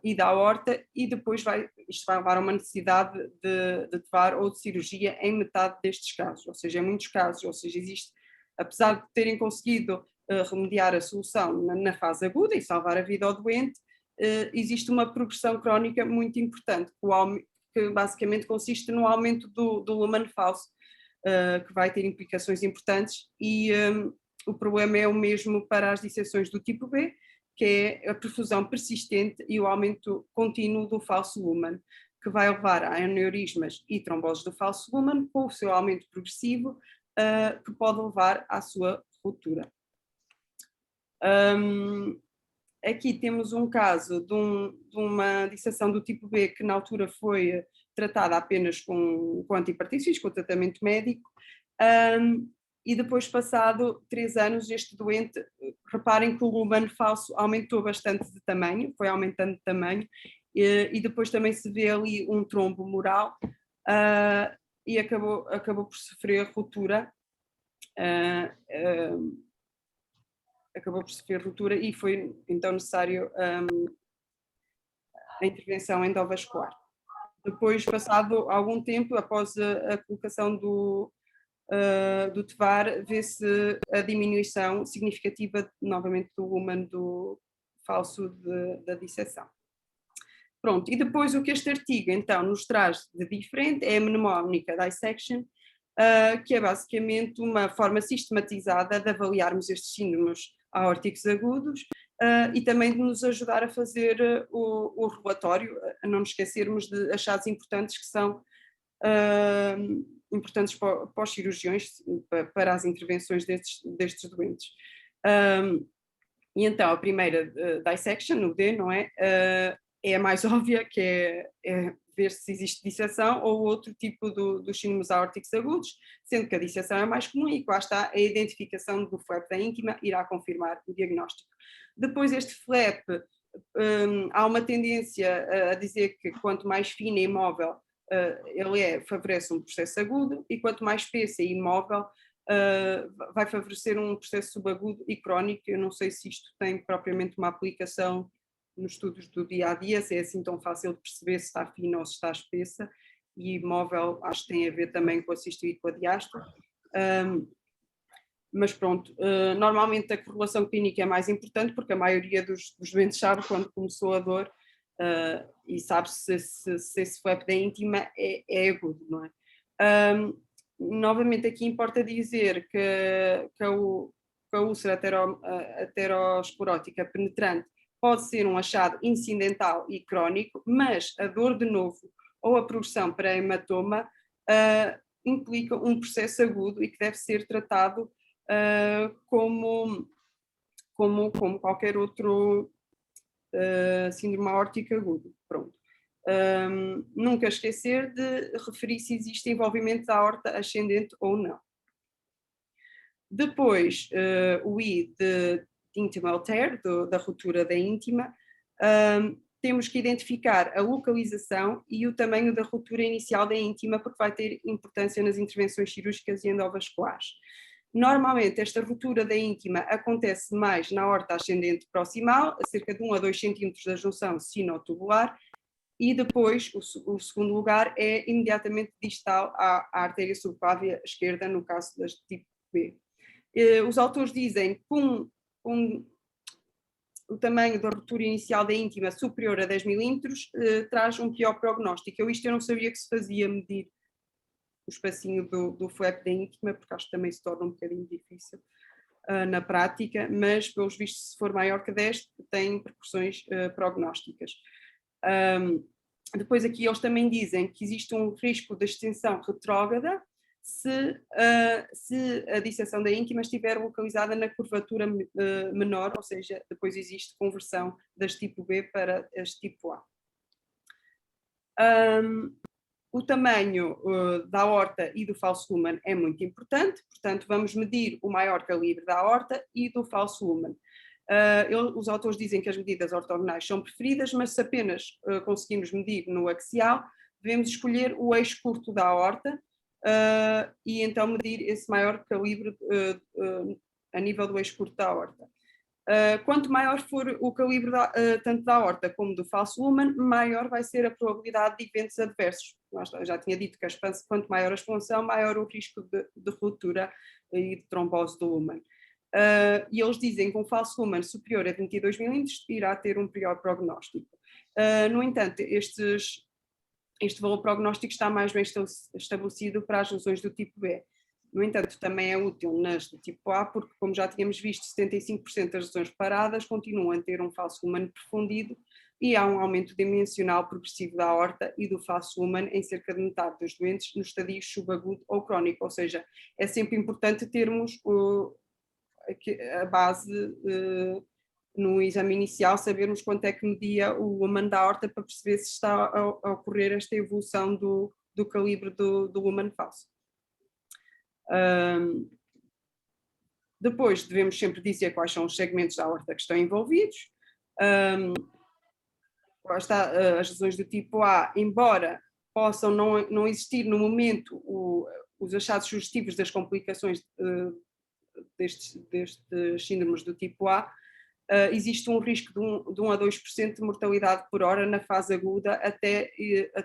e da aorta, e depois isto vai levar a uma necessidade de TEVAR ou de cirurgia em metade destes casos, ou seja, em muitos casos, ou seja, existe, apesar de terem conseguido remediar a solução na fase aguda e salvar a vida ao doente, existe uma progressão crónica muito importante, que basicamente consiste no aumento do lumen falso, que vai ter implicações importantes, e o problema é o mesmo para as disseções do tipo B, que é a perfusão persistente e o aumento contínuo do falso lumen, que vai levar a aneurismas e tromboses do falso lumen, com o seu aumento progressivo, que pode levar à sua ruptura. Aqui temos um caso de uma disseção do tipo B que na altura foi tratada apenas com antihipertensivos, com tratamento médico, e depois, passado 3 anos, este doente, reparem que o lumen falso aumentou bastante de tamanho, foi aumentando de tamanho, e depois também se vê ali um trombo mural, e acabou por sofrer ruptura. Acabou por sofrer ruptura e foi então necessário a intervenção endovascular. Depois, passado algum tempo, após a colocação do TEVAR, vê-se a diminuição significativa novamente do lumen do falso da disseção. Pronto, e depois o que este artigo então nos traz de diferente é a mnemónica dissection, que é basicamente uma forma sistematizada de avaliarmos estes síndromes aórticos agudos e também de nos ajudar a fazer o relatório, a não nos esquecermos de achados importantes que são importantes para os cirurgiões, para as intervenções destes doentes. E então a primeira dissection, o D, não é? É a mais óbvia, que é ver se existe disseção ou outro tipo dos síndromes aórticos agudos, sendo que a disseção é mais comum e que lá está a identificação do flap da íntima irá confirmar o diagnóstico. Depois este flap, há uma tendência a dizer que quanto mais fino e imóvel ele favorece um processo agudo e quanto mais espesso e imóvel vai favorecer um processo subagudo e crónico. Eu não sei se isto tem propriamente uma aplicação nos estudos do dia-a-dia, se é assim tão fácil de perceber se está fina ou se está espessa, e imóvel acho que tem a ver também com a cistoide e com a diástole. Mas pronto, normalmente a correlação clínica é mais importante porque a maioria dos doentes sabe quando começou a dor e sabe se esse flap da íntima é agudo, não é? Novamente aqui importa dizer que a úlcera aterosclerótica penetrante pode ser um achado incidental e crónico, mas a dor de novo ou a progressão para hematoma implica um processo agudo e que deve ser tratado como qualquer outro síndrome aórtico agudo. Pronto. Nunca esquecer de referir se existe envolvimento da aorta ascendente ou não. Depois, o I de intimal tear, da ruptura da íntima, temos que identificar a localização e o tamanho da ruptura inicial da íntima, porque vai ter importância nas intervenções cirúrgicas e endovasculares. Normalmente esta ruptura da íntima acontece mais na aorta ascendente proximal, a cerca de 1 a 2 centímetros da junção sinotubular, e depois o segundo lugar é imediatamente distal à artéria subclávia esquerda, no caso das de tipo B. Os autores dizem que o tamanho da ruptura inicial da íntima superior a 10 milímetros traz um pior prognóstico. Eu não sabia que se fazia medir o espacinho do flap da íntima, porque acho que também se torna um bocadinho difícil na prática, mas pelos vistos se for maior que 10 tem repercussões prognósticas. Depois aqui eles também dizem que existe um risco de extensão retrógrada se a disseção da íntima estiver localizada na curvatura menor, ou seja, depois existe conversão das tipo B para as tipo A. O tamanho da aorta e do falso lumen é muito importante, portanto vamos medir o maior calibre da aorta e do falso lumen. Os autores dizem que as medidas ortogonais são preferidas, mas se apenas conseguimos medir no axial, devemos escolher o eixo curto da aorta e então medir esse maior calibre a nível do eixo curto da aorta. Quanto maior for o calibre tanto da aorta como do falso lumen, maior vai ser a probabilidade de eventos adversos. Já tinha dito que quanto maior a expansão, maior o risco de ruptura e de trombose do lumen. E eles dizem que um falso lumen superior a 22 milímetros irá ter um pior prognóstico. No entanto, este valor prognóstico está mais bem estabelecido para as lesões do tipo B. No entanto, também é útil nas do tipo A, porque, como já tínhamos visto, 75% das lesões paradas continuam a ter um falso lumen profundido e há um aumento dimensional progressivo da aorta e do falso lumen em cerca de metade dos doentes nos estadios subagudo ou crónico, ou seja, é sempre importante termos a base no exame inicial, sabermos quanto é que media o lumen da aorta para perceber se está a ocorrer esta evolução do calibre do lumen falso. Depois devemos sempre dizer quais são os segmentos da aorta que estão envolvidos. As lesões do tipo A, embora possam não existir no momento os achados sugestivos das complicações destes síndromes do tipo A, existe um risco de 1 a 2% de mortalidade por hora na fase aguda até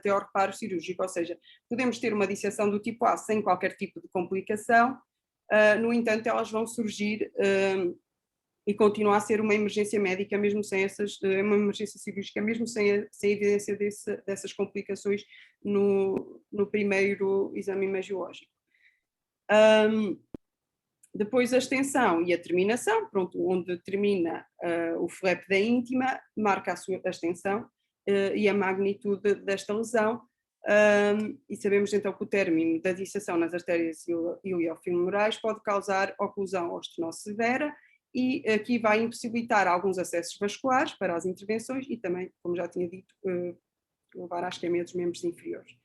ao reparo cirúrgico, ou seja, podemos ter uma disseção do tipo A sem qualquer tipo de complicação, no entanto elas vão surgir e continuar a ser uma emergência médica, mesmo sem uma emergência cirúrgica, mesmo sem a evidência dessas complicações no primeiro exame imagiológico. Depois a extensão e a terminação, pronto, onde termina o flap da íntima, marca a extensão e a magnitude desta lesão, e sabemos então que o término da disseção nas artérias iliofemorais pode causar oclusão ou estenose severa, e aqui vai impossibilitar alguns acessos vasculares para as intervenções e também, como já tinha dito, levar à isquemia dos membros inferiores.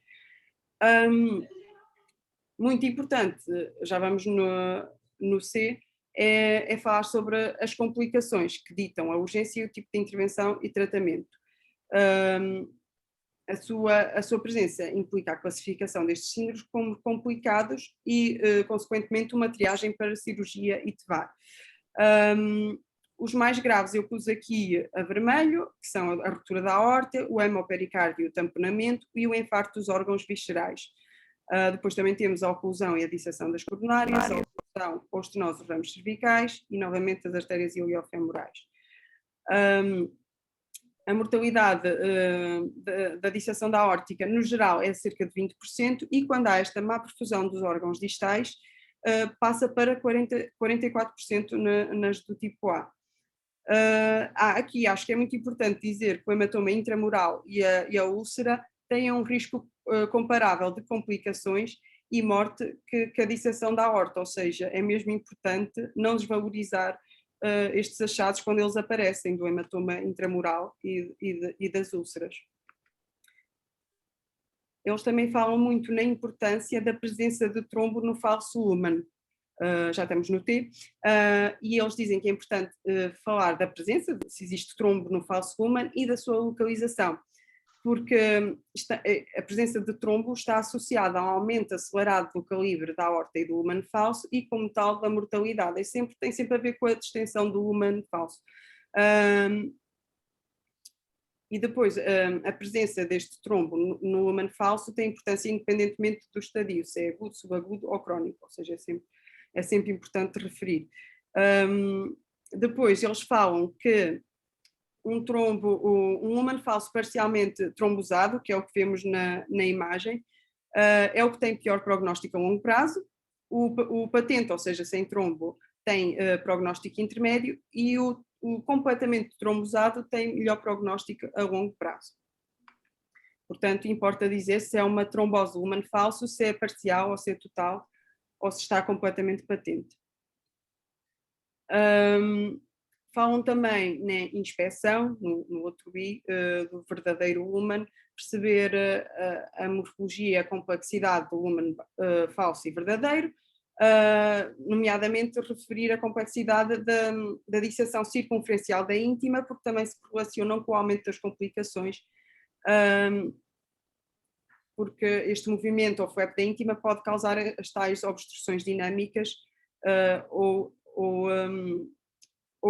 Muito importante, já vamos no C, é falar sobre as complicações que ditam a urgência e o tipo de intervenção e tratamento. A sua presença implica a classificação destes síndromes como complicados e, consequentemente, uma triagem para cirurgia e TEVAR. Os mais graves eu pus aqui a vermelho, que são a ruptura da aorta, o hemopericárdio, o tamponamento e o infarto dos órgãos viscerais. Depois também temos a oclusão e a disseção das coronárias, a oclusão ou estenose dos ramos cervicais e, novamente, as artérias iliofemorais. A mortalidade da disseção da aórtica, no geral, é cerca de 20%, e quando há esta má perfusão dos órgãos distais, passa para 44% nas do tipo A. Aqui acho que é muito importante dizer que o hematoma intramural e a úlcera têm um risco comparável de complicações e morte que a disseção da aorta, ou seja, é mesmo importante não desvalorizar estes achados quando eles aparecem, do hematoma intramural e das úlceras. Eles também falam muito na importância da presença de trombo no falso lumen, já estamos no T, e eles dizem que é importante falar da presença, se existe trombo no falso lumen e da sua localização, porque a presença de trombo está associada a um aumento acelerado do calibre da aorta e do lumen falso e, como tal, da mortalidade. Tem sempre a ver com a distensão do lumen falso. E depois, a presença deste trombo no lumen falso tem importância independentemente do estadio, se é agudo, subagudo ou crónico, ou seja, é sempre importante referir. Depois, eles falam que um lumen falso parcialmente trombosado, que é o que vemos na imagem, é o que tem pior prognóstico a longo prazo. O patente, ou seja, sem trombo, tem prognóstico intermédio, e o completamente trombosado tem melhor prognóstico a longo prazo. Portanto, importa dizer se é uma trombose lumen falso, se é parcial ou se é total, ou se está completamente patente. Falam também na inspeção, no outro I, do verdadeiro lumen, perceber a morfologia e a complexidade do lumen falso e verdadeiro, nomeadamente referir a complexidade da disseção circunferencial da íntima, porque também se relacionam com o aumento das complicações, porque este movimento ou flap da íntima pode causar as tais obstruções dinâmicas ou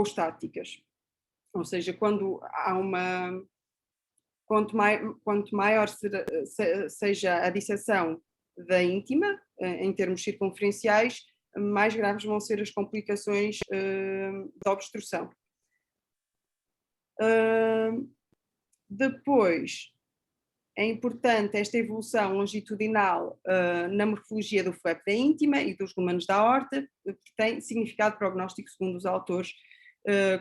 estáticas. Ou seja, quando há quanto maior seja a disseção da íntima, em termos circunferenciais, mais graves vão ser as complicações da obstrução. Depois, é importante esta evolução longitudinal na morfologia do flap da íntima e dos lumenes da aorta, que tem significado prognóstico segundo os autores.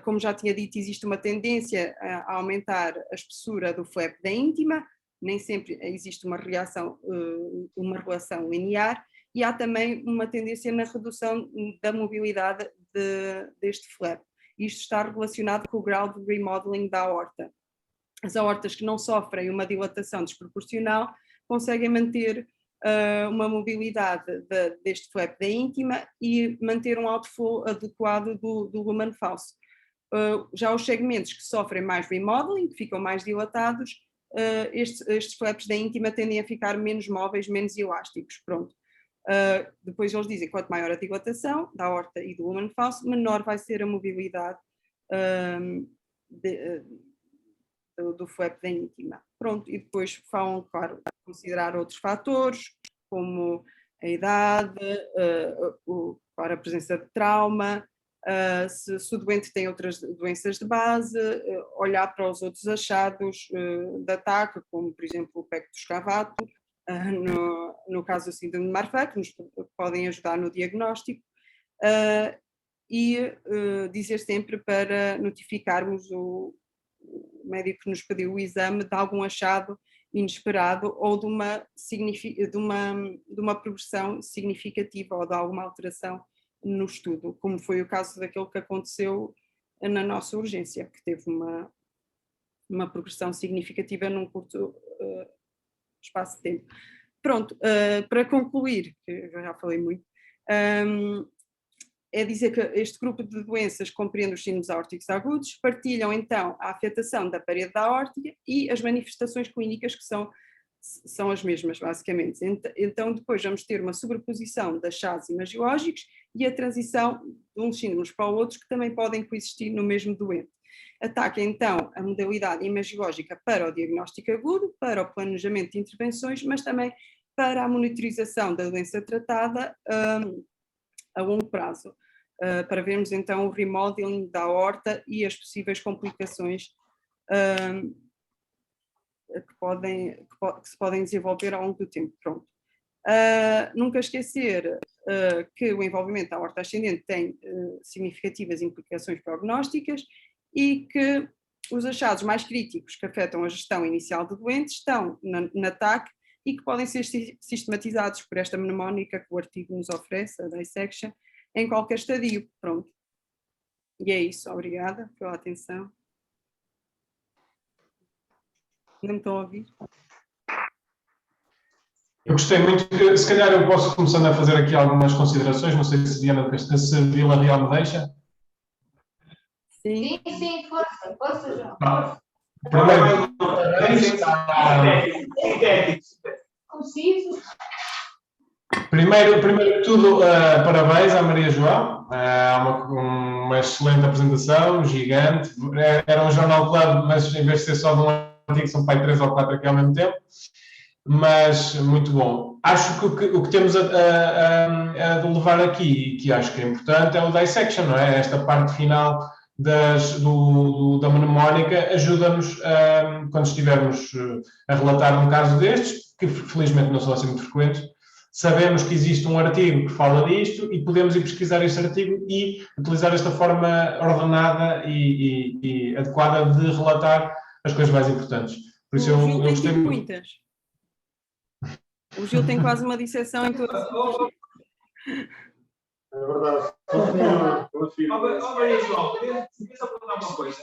Como já tinha dito, existe uma tendência a aumentar a espessura do flap da íntima, nem sempre existe uma relação linear, e há também uma tendência na redução da mobilidade deste flap. Isto está relacionado com o grau de remodeling da aorta. As aortas que não sofrem uma dilatação desproporcional conseguem manter uma mobilidade deste flap da íntima e manter um outflow adequado do lumen falso. Já os segmentos que sofrem mais remodeling, que ficam mais dilatados, estes flaps da íntima tendem a ficar menos móveis, menos elásticos. Pronto. Depois eles dizem que quanto maior a dilatação da aorta e do lumen falso, menor vai ser a mobilidade do flap da íntima. Pronto, e depois falam, claro, considerar outros fatores, como a idade, claro, a presença de trauma, se o doente tem outras doenças de base, olhar para os outros achados de ataque, como por exemplo o pecto escavato, no caso do síndrome de Marfan, que nos podem ajudar no diagnóstico, e dizer sempre para notificarmos o médico que nos pediu o exame de algum achado inesperado ou de uma progressão significativa ou de alguma alteração no estudo, como foi o caso daquele que aconteceu na nossa urgência, que teve uma progressão significativa num curto espaço de tempo. Pronto, para concluir, que eu já falei muito, é dizer que este grupo de doenças compreende os síndromes aórticos agudos, partilham então a afetação da parede da aórtica e as manifestações clínicas que são as mesmas, basicamente. Então depois vamos ter uma sobreposição de achados imagiológicos e a transição de uns síndromes para outros que também podem coexistir no mesmo doente. Ataca então a modalidade imagiológica para o diagnóstico agudo, para o planejamento de intervenções, mas também para a monitorização da doença tratada a longo prazo, para vermos então o remodeling da aorta e as possíveis complicações que se podem desenvolver ao longo do tempo. Pronto. Nunca esquecer que o envolvimento da aorta ascendente tem significativas implicações prognósticas e que os achados mais críticos que afetam a gestão inicial do doente estão na TAC e que podem ser sistematizados por esta mnemónica que o artigo nos oferece, a dissection, em qualquer estadio. Pronto. E é isso. Obrigada pela atenção. Não me estão a ouvir? Eu gostei muito. Se calhar eu posso começando a fazer aqui algumas considerações. Não sei se Diana, se Vila Real me deixa. Sim, força, João. Primeiro, conciso. Primeiro de tudo, parabéns à Maria João, uma excelente apresentação, gigante. Era um jornal claro, mas em vez de ser só de um artigo, são para 3 ou 4 aqui ao mesmo tempo. Mas muito bom. Acho que o que temos a levar aqui, que acho que é importante, é o dissection, não é? Esta parte final da mnemónica ajuda-nos, quando estivermos a relatar um caso destes, que felizmente não são assim muito frequentes, sabemos que existe um artigo que fala disto e podemos ir pesquisar este artigo e utilizar esta forma ordenada e adequada de relatar as coisas mais importantes. Por isso o Gil tem tipo muitas. O Gil tem quase uma disseção em todas. É verdade. Maria João, queria só perguntar uma coisa.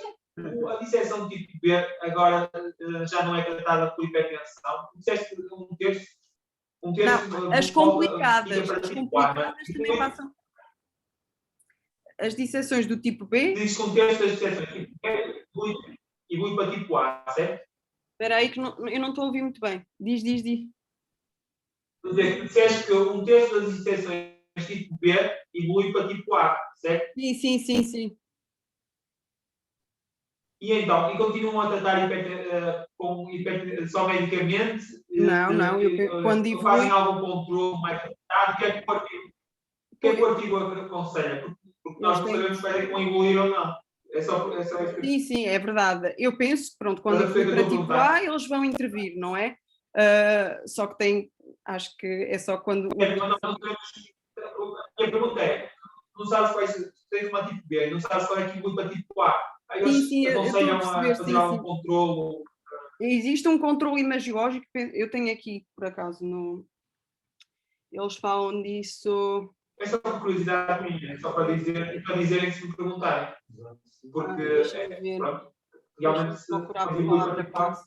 A disseção tipo B agora já não é tratada por hipertensão. Disseste um terço. Não, as complicadas também passam. As disseções do tipo B. Diz que um terço das disseções tipo B evolui para tipo A, certo? Espera aí que eu não estou a ouvir muito bem. Diz. Disseste que um terço das disseções tipo B evolui para tipo A, certo? Sim. E então, e continuam a tratar só medicamente? Não, quando evolui... Fazem algum controle mais tratado? O que é que o artigo aconselha? Porque nós não sabemos se vai evoluir ou não. É só isso. Sim, é verdade. Eu penso, pronto, quando evolui para tipo A, eles vão intervir, não é? Só que acho que é só quando... A minha pergunta é, não sabes se tens uma tipo B, não sabes qual é que evolui para tipo A. Sim, aconselham a fazer algum controle? Existe um controle imagiológico, eu tenho aqui, por acaso, eles falam disso... É só por curiosidade minha, é só para dizerem se me perguntarem. Porque, pronto, realmente se procurar a palavra quase.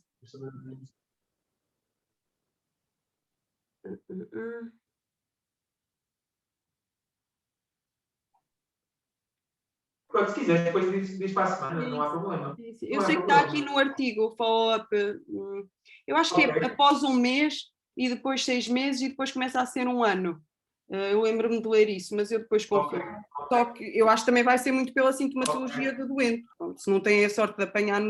Pronto, se quiser, depois diz para a semana, não há problema. Eu sei que está aqui no artigo, o follow-up. Eu acho que é após um mês e depois 6 meses e depois começa a ser um ano. Eu lembro-me de ler isso, mas eu depois confirmo. Só que eu acho que também vai ser muito pela sintomatologia do doente. Pronto, se não tem a sorte de apanhar,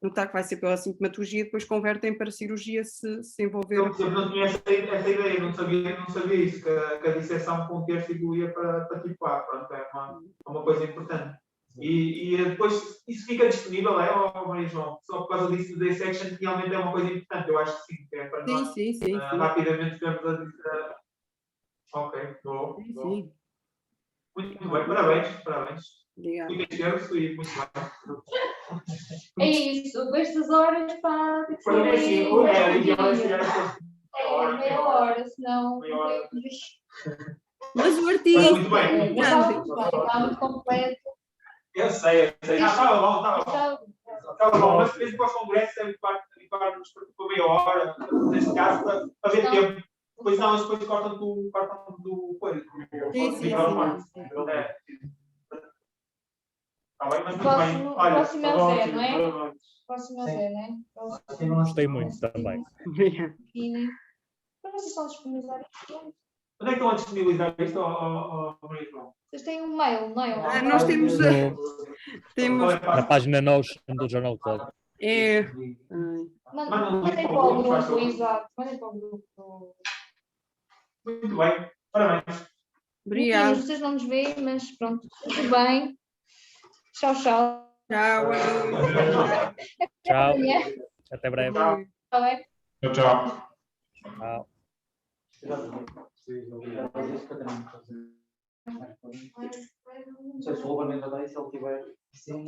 notar que vai ser pela sintomatologia, depois convertem para cirurgia se envolver. Eu não tinha essa ideia, não sabia isso, que a disseção com terço evoluía para tipo A. Pronto, é uma coisa importante. E depois isso fica disponível, Maria João? Só por causa disso, da section realmente é uma coisa importante, eu acho que sim, que é para nós Sim. rapidamente vermos a. Ok, boa. Sim, Boa. sim. Muito bem, parabéns. Obrigada. Muito esquerdo e muito bem. É isso, estas horas para ter que Foi assim, o ideal é chegar a meia hora, senão. Meia hora. Mas o Mas artigo. muito bem. Está muito completo. Eu sei. Estava bom. Estava bom, mas mesmo para os congressos é habituar-nos por meia hora, neste caso, para ver tempo. Depois cortam do coisa. Sim. Está bem, mas muito bem. Olha, Próximo é o Zé, não é? Próximo é o Zé, não é? Gostei muito também. Obrigada. Para vocês estão disponibilizados. Onde é que estão a disponibilizar isto, Maria João? Vocês têm um mail, não é? Nós temos. Temos. Na página Notion do Journal Club. Mandem para o grupo, exato. Mandem para o grupo. Muito bem, parabéns. Obrigada. Vocês não nos veem, mas pronto, tudo bem. Tchau. Tchau. Tchau. Até breve. Está bem? Tchau. Tchau. Não sei se o Ruben ainda está aí, se ele tiver. Sim.